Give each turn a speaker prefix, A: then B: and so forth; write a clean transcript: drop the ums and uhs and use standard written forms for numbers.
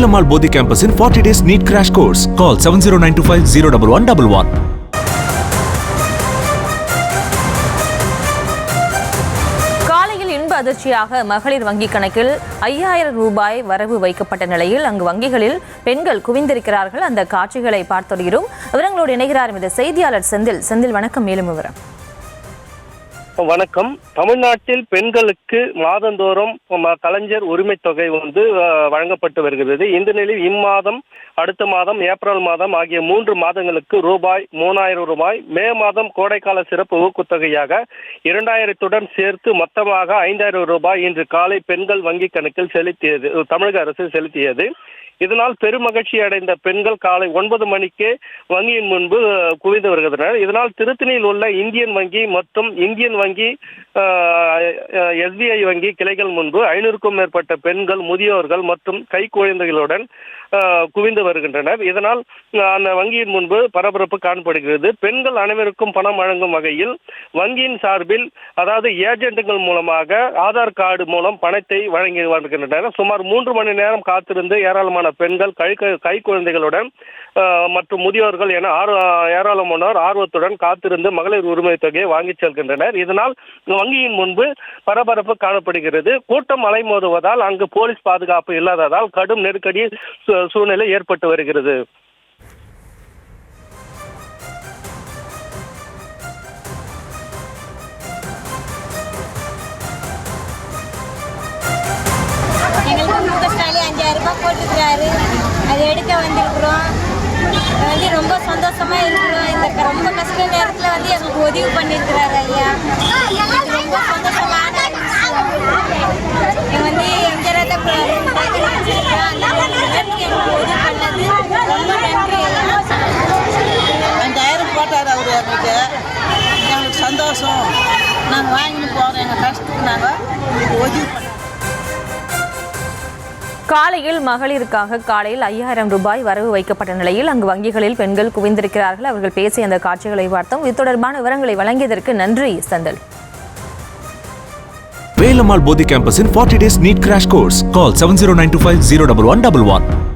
A: Velamal Bodhi campus in 40 days NEET crash course. Call 70925 01111.
B: அதிர்ச்சியாக மகளிர் வங்கி கணக்கில் 5000 ரூபாய் வரவு வைக்கப்பட்ட நிலையில் அங்கு வங்கிகளில் பெண்கள் குவிந்திருக்கிறார்கள். அந்த காட்சிகளை பார்த்துள்ளோம். விவரங்களோடு இணைகிறார் இந்த செய்தியாளர் செந்தில். வணக்கம். மேலும் விவரம்.
C: வணக்கம். தமிழ்நாட்டில் பெண்களுக்கு மாதந்தோறும் கலைஞர் உரிமை தொகை வழங்கப்பட்டு வருகிறது. இந்த நிலையில் இம்மாதம், அடுத்த மாதம், ஏப்ரல் மாதம் ஆகிய 3 மாதங்களுக்கு ரூபாய் 3000 ரூபாய், மே மாதம் கோடைக்கால சிறப்பு ஊக்கத்தொகையாக 2000-உடன் சேர்த்து மொத்தமாக 5000 ரூபாய் இன்று காலை பெண்கள் வங்கி கணக்கில் தமிழக அரசு செலுத்தியது. இதனால் பெருமகிழ்ச்சி அடைந்த பெண்கள் காலை 9 மணிக்கே வங்கியின் முன்பு குவிந்து வருகின்றனர். இதனால் திருத்தணியில் உள்ள இந்தியன் வங்கி மற்றும் இந்தியன் வங்கி, SBI வங்கி கிளைகள் முன்பு 500க்கும் மேற்பட்ட பெண்கள், முதியோர்கள் மற்றும் கைக்குழந்தைகளுடன் குவிந்து வருகின்றனர். இதனால் அந்த வங்கியின் முன்பு பரபரப்பு காணப்படுகிறது. பெண்கள் அனைவருக்கும் பணம் வழங்கும் வகையில் வங்கியின் சார்பில், அதாவது ஏஜென்ட்டுகள் மூலமாக ஆதார் கார்டு மூலம் பணத்தை வழங்கி வருகின்றனர். சுமார் 3 மணி நேரம் காத்திருந்து ஏராளமான பெண்கள், கை குழந்தைகளுடன் மற்றும் முதியோர்கள் என ஏராளமானோர் ஆர்வத்துடன் காத்திருந்து மகளிர் உரிமை தொகையை வாங்கி செல்கின்றனர். இதனால் வங்கியின் முன்பு பரபரப்பு காணப்படுகிறது. கூட்டம் அலைமோதுவதால் அங்கு போலீஸ் பாதுகாப்பு இல்லாததால் கடும் நெருக்கடி சூழ்நிலை ஏற்பட்டு வருகிறது.
D: எங்களுக்கு 5000 ரூபாய் போட்டுக்கிறாரு, அதை எடுக்க வந்திருக்கிறோம். ரொம்ப சந்தோஷமா இருக்கிறோம். இந்த ரொம்ப கஷ்ட நேரத்தில் எங்களுக்கு உதவி பண்ணியிருக்கிறாரு ஐயா. ரொம்ப சந்தோஷமான எங்க ரொம்ப நன்றி.
E: 5000 போட்டார் அவரு. எங்களுக்கு சந்தோஷம். நாங்கள் வாங்கிட்டு போகிறோம். எங்கள் கஷ்டத்துக்கு நாங்கள் உதவி பண்ணோம்.
B: காலையில் மகளிருக்காக காலையில் 5000 ரூபாய் வரவு வைக்கப்பட்ட நிலையில் அங்கு வங்கிகளில் பெண்கள் குவிந்திருக்கிறார்கள். அவர்கள் பேசிய அந்த காட்சிகளை பார்த்தோம். இது தொடர்பான விவரங்களை வழங்கியதற்கு நன்றி Senthil.
A: Velamal Bodhi campus in 40 days NEET crash course. Call 70925 01111.